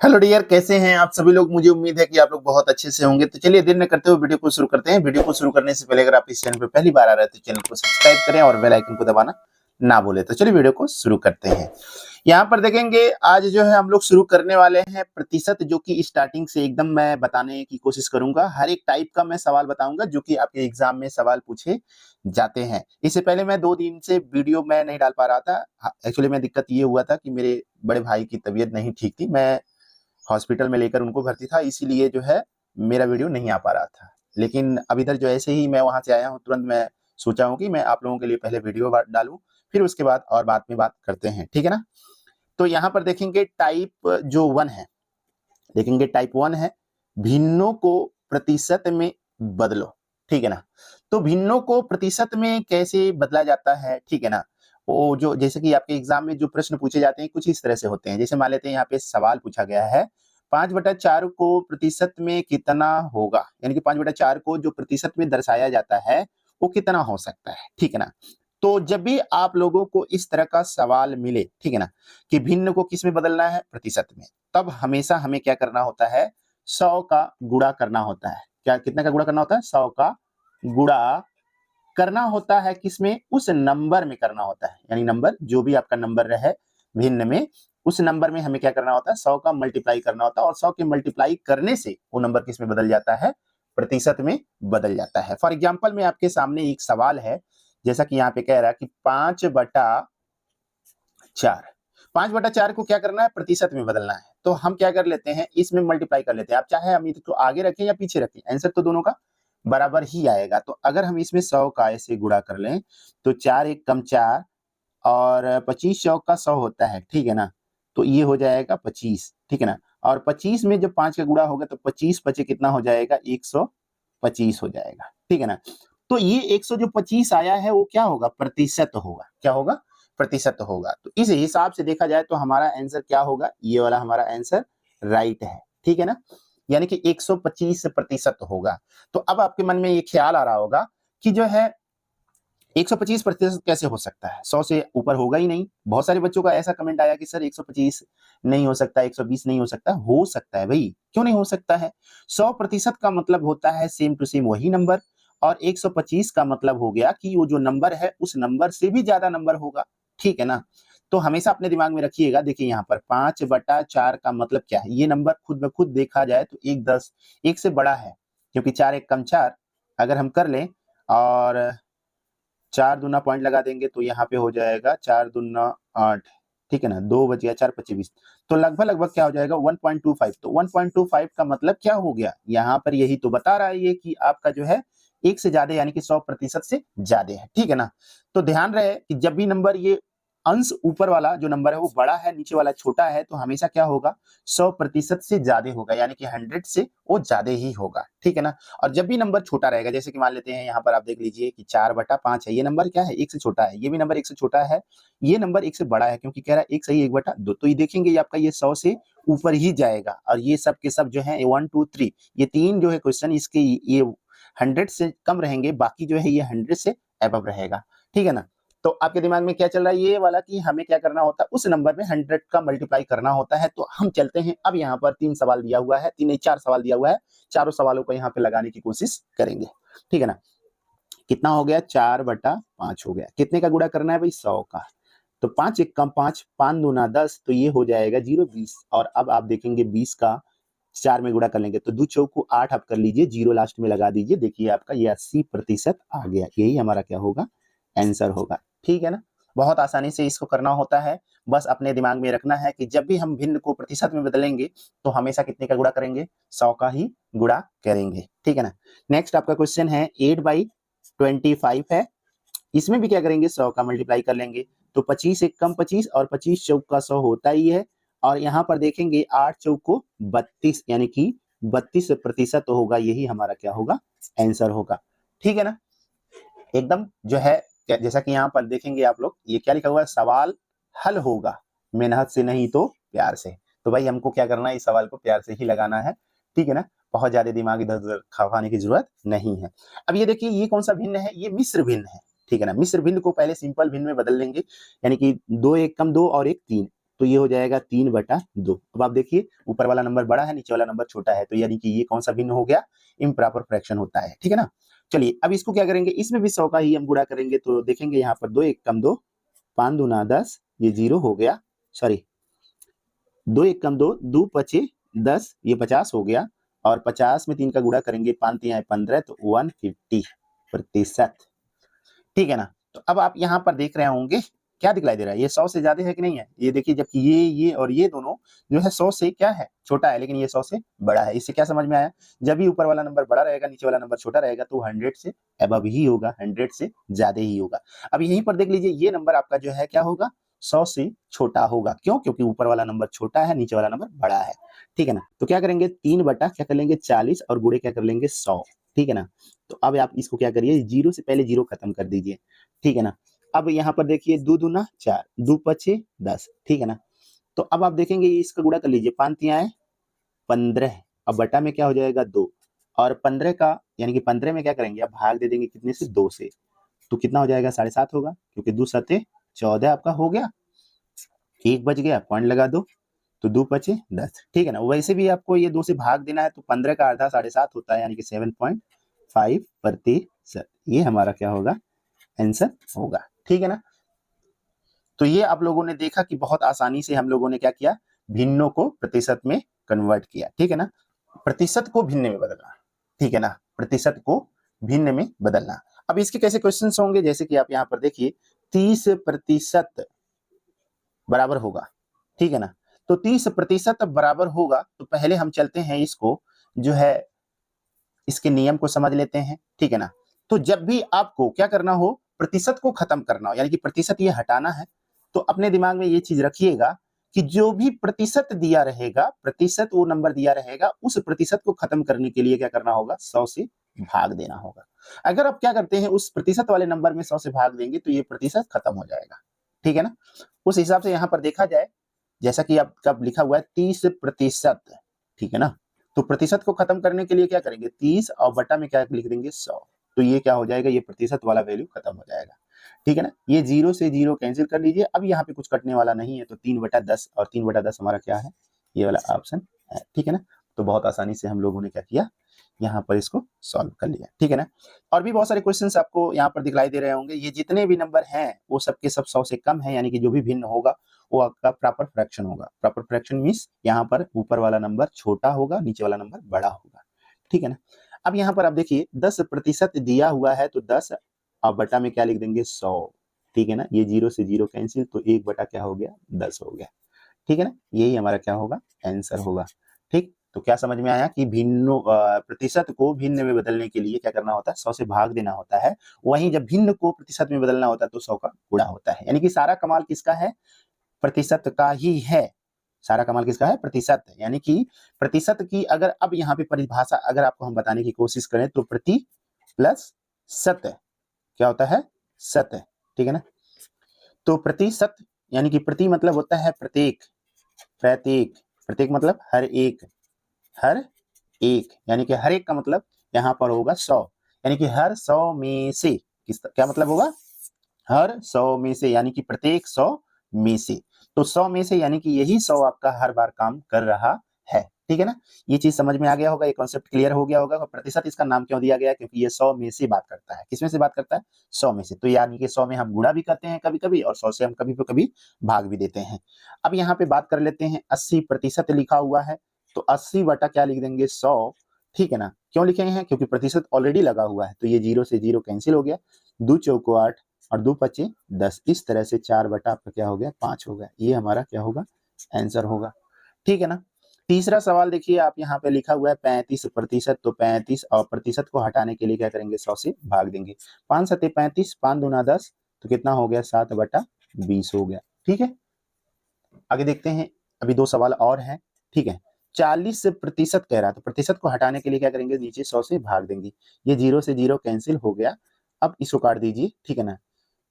Hello dear, कैसे हैं आप सभी लोग। मुझे उम्मीद है कि आप लोग बहुत अच्छे से होंगे। तो चलिए देर न करते हुए वीडियो को शुरू करते हैं। वीडियो को शुरू करने से पहले अगर आप इस चैनल पर पहली बार आ रहे हैं तो चैनल को सब्सक्राइब करें और बेल आइकन को दबाना ना भूलें। तो चलिए वीडियो को शुरू करते हैं। यहाँ पर देखेंगे आज जो है हम लोग शुरू करने वाले हैं प्रतिशत, जो कि स्टार्टिंग से एकदम मैं बताने की कोशिश करूंगा। हर एक टाइप का मैं सवाल बताऊंगा जो कि आपके एग्जाम में सवाल पूछे जाते हैं। इससे पहले मैं 2 दिन से वीडियो मैं नहीं डाल पा रहा था। एक्चुअली में दिक्कत ये हुआ था कि मेरे बड़े भाई की तबीयत नहीं ठीक थी। मैं हॉस्पिटल में लेकर उनको भर्ती था, इसीलिए जो है मेरा वीडियो नहीं आ पा रहा था। लेकिन अब इधर जो ऐसे ही मैं वहां से आया हूँ, तुरंत मैं सोचा हूँ कि मैं आप लोगों के लिए पहले वीडियो डालूं, फिर उसके बाद और बाद में बात करते हैं, ठीक है ना। तो यहाँ पर देखेंगे टाइप जो 1 है, देखेंगे टाइप 1 है भिन्नों को प्रतिशत में बदलो, ठीक है ना। तो भिन्नों को प्रतिशत में कैसे बदला जाता है, ठीक है ना। वो जो जैसे कि आपके एग्जाम में जो प्रश्न पूछे जाते हैं कुछ इस तरह से होते हैं। जैसे मान लेते हैं यहाँ पे सवाल पूछा गया है 5/4 को प्रतिशत में कितना होगा, यानी कि 5/4 को जो प्रतिशत में दर्शाया जाता है वो कितना हो सकता है, ठीक है ना। तो जब भी आप लोगों को इस तरह का सवाल मिले, ठीक है ना, कि भिन्न को किस में बदलना है, प्रतिशत में, तब हमेशा हमें क्या करना होता है, 100 का गुणा करना होता है। क्या कितने का गुणा करना होता है, 100 का गुणा करना होता है। किसमें, उस नंबर में करना होता है। यानी नंबर जो भी आपका नंबर रहे भिन्न में, उस नंबर में हमें क्या करना होता है, 100 का मल्टीप्लाई करना होता है। और 100 के मल्टीप्लाई करने से वो नंबर किस में बदल जाता है, प्रतिशत में बदल जाता है। फॉर एग्जाम्पल में आपके सामने एक सवाल है, जैसा कि यहाँ पे कह रहा है कि 5/4, 5/4 को क्या करना है, प्रतिशत में बदलना है। तो हम क्या कर लेते हैं, इसमें मल्टीप्लाई कर लेते हैं। आप चाहे हम इसको आगे रखें या पीछे रखें, आंसर तो दोनों का बराबर ही आएगा। तो अगर हम इसमें 100 का ऐसे गुणा कर लें तो 4 एक कम 4 और 25 चौक का 100 होता है, ठीक है ना। तो ये हो जाएगा 25, ठीक है ना। और 25 में जब 5 का गुणा होगा तो 25 पचे कितना हो जाएगा, 125 हो जाएगा, ठीक है ना। तो ये 100 जो 25 आया है वो क्या होगा, प्रतिशत होगा। क्या होगा, प्रतिशत होगा। तो इस हिसाब से देखा जाए तो हमारा आंसर क्या होगा, ये वाला हमारा आंसर राइट है, ठीक है ना। यानी कि 125% होगा। तो अब आपके मन में ये ख्याल आ रहा होगा कि जो है 125% कैसे हो सकता है, 100 से ऊपर होगा ही नहीं। बहुत सारे बच्चों का ऐसा कमेंट आया कि सर 125 नहीं हो सकता, 120 नहीं हो सकता है भाई, क्यों नहीं हो सकता है। 100% का मतलब होता है सेम टू सेम वही नंबर, और 125 का मतलब हो गया कि वो जो नंबर है उस नंबर से भी ज्यादा नंबर होगा, ठीक है ना। तो हमेशा अपने दिमाग में रखिएगा। देखिए यहाँ पर 5/4 का मतलब क्या है, ये नंबर खुद ब खुद देखा जाए तो 1 से बड़ा है, क्योंकि 4 एक कम 4 अगर हम कर लें और 4 दूना पॉइंट लगा देंगे तो यहाँ पे हो जाएगा 4 दूना 8, ठीक है ना। 2 बच गया, 4 पच्चीस 20, तो लगभग क्या हो जाएगा 1.25। तो 1.25 का मतलब क्या हो गया, यहाँ पर यही तो बता रहा है ये कि आपका जो है 1 से ज्यादा, यानी कि 100% से ज्यादा है, ठीक है ना। तो ध्यान रहे कि जब भी नंबर ये अंश ऊपर वाला जो नंबर है वो बड़ा है, नीचे वाला छोटा है, तो हमेशा क्या होगा, 100% से ज्यादा होगा, यानी कि 100 से वो ज्यादा ही होगा, ठीक है ना। और जब भी नंबर छोटा रहेगा, जैसे कि मान लेते हैं यहाँ पर आप देख लीजिए कि 4/5 है, ये नंबर क्या है, 1 से छोटा है। ये भी नंबर 1 से छोटा है, ये नंबर 1 से बड़ा है, क्योंकि कह रहा है 1 सही 1/2। तो ये देखेंगे ये आपका ये 100 से ऊपर ही जाएगा। और ये सब के सब जो है 1 2 3, ये 3 जो है क्वेश्चन इसके ये 100 से कम रहेंगे, बाकी जो है ये 100 से अबव रहेगा, ठीक है ना। तो आपके दिमाग में क्या चल रहा है, ये वाला कि हमें क्या करना होता है, उस नंबर में 100 का मल्टीप्लाई करना होता है। तो हम चलते हैं, अब यहाँ पर 3 सवाल दिया हुआ है, 3 नहीं 4 सवाल दिया हुआ है, चारों सवालों को यहाँ पे लगाने की कोशिश करेंगे, ठीक है ना। कितना हो गया, 4/5 हो गया। कितने का गुणा करना है भाई, 100 का। तो 5 एक कम 5, 5 दूना 10, तो ये हो जाएगा 0 20। और अब आप देखेंगे 20 का 4 में गुणा कर लेंगे तो 2 चौको 8 आप कर लीजिए, 0 लास्ट में लगा दीजिए। देखिए आपका ये 80% आ गया। यही हमारा क्या होगा, आंसर होगा, ठीक है ना। बहुत आसानी से इसको करना होता है। बस अपने दिमाग में रखना है कि जब भी हम भिन्न को प्रतिशत में बदलेंगे तो हमेशा कितने का गुणा करेंगे, 100 का ही गुणा करेंगे, ठीक है ना। नेक्स्ट आपका क्वेश्चन है 8/25 है। इसमें भी क्या करेंगे, 100 का मल्टीप्लाई कर लेंगे। तो 25 एक कम 25 और 25 चौक का 100 होता ही है। और यहाँ पर देखेंगे 8 चौक को 32, यानी कि 32% होगा। यही हमारा क्या होगा, आंसर होगा, ठीक है ना। एकदम जो है जैसा कि यहाँ पर देखेंगे आप लोग, ये क्या लिखा हुआ है, सवाल हल होगा मेहनत से नहीं तो प्यार से। तो भाई हमको क्या करना है, इस सवाल को प्यार से ही लगाना है, ठीक है ना। बहुत ज्यादा दिमाग इधर उधर खपाने की जरूरत नहीं है। अब ये देखिए ये कौन सा भिन्न है, ये मिश्र भिन्न है, ठीक है ना। मिश्र भिन्न को पहले सिंपल भिन्न में बदल लेंगे, यानी कि 2 एक कम 2 और 1 3, तो ये हो जाएगा 3/2। अब आप देखिए ऊपर वाला नंबर बड़ा है, नीचे वाला नंबर छोटा है, तो यानी कि ये कौन सा भिन्न हो गया, इम्प्रॉपर फ्रैक्शन होता है, ठीक है ना। चलिए अब इसको क्या करेंगे, इसमें भी 100 का ही हम गुणा करेंगे, तो देखेंगे यहाँ पर 2 1 कम 2, 5 दूना 10, ये 0 हो गया, सॉरी 2 1 कम 2, 2 पचे 10, ये 50 हो गया, और 50 में 3 का गुणा करेंगे, 5 3 15, तो 150%, ठीक है ना। तो अब आप यहाँ पर देख रहे होंगे क्या दिखलाई दे रहा है, ये 100 से ज्यादा है कि नहीं है, ये देखिए, जबकि ये और ये दोनों जो है 100 से क्या है, छोटा है, लेकिन ये 100 से बड़ा है। इससे क्या समझ में आया, जब भी ऊपर वाला नंबर बड़ा रहेगा, नीचे वाला नंबर छोटा रहेगा, तो 100 से अबव ही होगा, 100 से ज्यादा ही होगा। अब यहीं पर देख लीजिए, ये नंबर आपका जो है क्या होगा, 100 से छोटा होगा, क्यों, क्योंकि ऊपर वाला नंबर छोटा है, नीचे वाला नंबर बड़ा है, ठीक है ना। तो क्या करेंगे, 3 बटा क्या कर लेंगे 40, और गुणे क्या कर लेंगे 100, ठीक है ना। तो अब आप इसको क्या करिए, 0 से पहले 0 खत्म कर दीजिए, ठीक है ना। अब यहाँ पर देखिए 2 दूना 4, 2 पचे 10, ठीक है ना। तो अब आप देखेंगे इसका गुणा कर लीजिए, 5 तियाएं 15, अब बटा में क्या हो जाएगा 2, और 15 का यानी कि 15 में क्या करेंगे, अब भाग दे देंगे कितने से, 2 से, तो कितना हो जाएगा 7.5 होगा, क्योंकि 2 सते 14 आपका हो गया, 1 बच गया, पॉइंट लगा दो, तो 2 पचे 10, ठीक है ना। वैसे भी आपको ये 2 से भाग देना है, तो 15 का आधा 7.5 होता है, यानी कि 7.5%, ये हमारा क्या होगा, आंसर होगा, ठीक है ना। तो ये आप लोगों ने देखा कि बहुत आसानी से हम लोगों ने क्या किया, भिन्नों को प्रतिशत में कन्वर्ट किया, ठीक है ना, प्रतिशत को भिन्न में बदलना, ठीक है ना, प्रतिशत को भिन्न में बदलना। अब इसके कैसे क्वेश्चंस होंगे, जैसे कि आप यहाँ पर देखिए 30% बराबर होगा, ठीक है ना। तो 30% बराबर होगा, तो पहले हम चलते हैं इसको जो है इसके नियम को समझ लेते हैं, ठीक है ना। तो जब भी आपको क्या करना हो, प्रतिशत को खत्म करना हो, यानी कि प्रतिशत ये हटाना है, तो अपने दिमाग में ये चीज रखिएगा कि जो भी प्रतिशत दिया रहेगा, प्रतिशत वो नंबर दिया रहेगा, उस प्रतिशत को खत्म करने के लिए क्या करना होगा, 100 से भाग देना होगा। अगर आप क्या करते हैं, उस प्रतिशत वाले नंबर में 100 से भाग देंगे, तो ये प्रतिशत खत्म हो जाएगा, ठीक है ना। उस हिसाब से यहाँ पर देखा जाए, जैसा कि आपका लिखा हुआ है 30%, ठीक है ना। तो प्रतिशत को खत्म करने के लिए क्या करेंगे, 30 और बटा में क्या लिख देंगे 100, तो ये क्या हो जाएगा, ये प्रतिशत वाला वैल्यू खत्म हो जाएगा, ठीक है ना। ये 0 से 0 कैंसिल कर लीजिए, अब यहाँ पे कुछ कटने वाला नहीं है, तो 3/10, और 3/10 हमारा क्या है, ये वाला ऑप्शन है, ठीक है ना। तो बहुत आसानी से हम लोगों ने क्या किया, यहाँ पर इसको सॉल्व कर लिया, ठीक है ना। और भी बहुत सारे क्वेश्चंस आपको यहाँ पर दिखलाई दे रहे होंगे, ये जितने भी नंबर हैं वो सबके सब 100 से कम है, यानी कि जो भी भिन्न होगा वो आपका प्रॉपर फ्रैक्शन होगा। प्रॉपर फ्रैक्शन मींस यहाँ पर ऊपर वाला नंबर छोटा होगा, नीचे वाला नंबर बड़ा होगा, ठीक है ना। अब यहाँ पर आप देखिए 10% दिया हुआ है, तो 10 और बटा में क्या लिख देंगे 100, ठीक है ना। ये 0 से 0 कैंसिल, तो 1 बटा क्या हो गया 10 हो गया, ठीक है ना। यही हमारा क्या होगा, आंसर होगा, ठीक। तो क्या समझ में आया कि भिन्न प्रतिशत को भिन्न में बदलने के लिए क्या करना होता है, 100 से भाग देना होता है। वहीं जब भिन्न को प्रतिशत में बदलना होता है, तो 100 का गुणा होता है, यानी कि सारा कमाल किसका है, प्रतिशत का ही है। सारा कमाल किसका है, प्रतिशत, यानी कि प्रतिशत की अगर अब यहाँ पे परिभाषा अगर आपको हम बताने की कोशिश करें, तो प्रति प्लस शत क्या होता है, शत, ठीक है ना। तो प्रतिशत यानी कि प्रति मतलब होता है प्रत्येक, प्रत्येक, प्रत्येक मतलब हर एक, हर एक, यानी कि हर एक का मतलब यहाँ पर होगा 100, यानी कि हर 100 में से क्या मतलब होगा, हर 100 में से, यानी कि प्रत्येक 100 में से। तो 100 में से यानी कि यही 100 आपका हर बार काम कर रहा है, ठीक है ना। ये चीज समझ में आ गया होगा, ये कॉन्सेप्ट क्लियर हो गया होगा। प्रतिशत इसका नाम क्यों दिया गया, क्योंकि ये 100 में से बात करता है। किसमें से बात करता है, 100 में से। तो यानी कि 100 में हम गुणा भी करते हैं कभी कभी, और 100 से हम कभी भाग भी देते हैं। अब यहाँ पे बात कर लेते हैं, 80% लिखा हुआ है, तो 80 बटा क्या लिख देंगे 100, ठीक है ना। क्यों लिखे हैं, क्योंकि प्रतिशत ऑलरेडी लगा हुआ है, तो ये 0 से 0 कैंसिल हो गया, 2 चौको 8 और 2 पचे 10, इस तरह से 4 बटा आपका क्या हो गया 5 हो गया। ये हमारा क्या होगा, आंसर होगा, ठीक है ना। तीसरा सवाल देखिए, आप यहाँ पे लिखा हुआ है 35%, तो 35 और प्रतिशत को हटाने के लिए क्या करेंगे, 100 से भाग देंगे। 5 सत्ते 35, 5 दूना 10, तो कितना हो गया 7/20 हो गया, ठीक है। आगे देखते हैं, अभी 2 सवाल और हैं, ठीक है। 40% कह रहा है, तो प्रतिशत को हटाने के लिए क्या करेंगे, नीचे 100 से भाग देंगे। ये 0 से 0 कैंसिल हो गया, अब इसको काट दीजिए, ठीक है ना।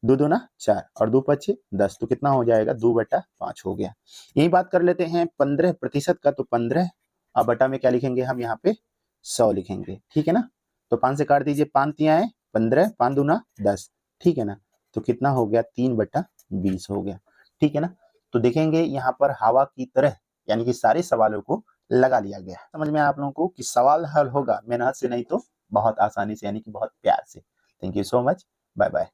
2 दूना 4 और 2 पचे 10, तो कितना हो जाएगा 2/5 हो गया। यही बात कर लेते हैं 15% का, तो 15 और बटा में क्या लिखेंगे हम यहाँ पे 100 लिखेंगे, ठीक है ना। तो 5 से काट दीजिए, 5 तियाएं 15, 5 दूना 10, ठीक है ना। तो कितना हो गया 3/20 हो गया, ठीक है ना। तो देखेंगे यहाँ पर हवा की तरह यानी कि सारे सवालों को लगा लिया गया है। समझ में आया आप लोगों को कि सवाल हल होगा मेहनत से नहीं तो बहुत आसानी से यानी कि बहुत प्यार से। Thank you so much. Bye bye.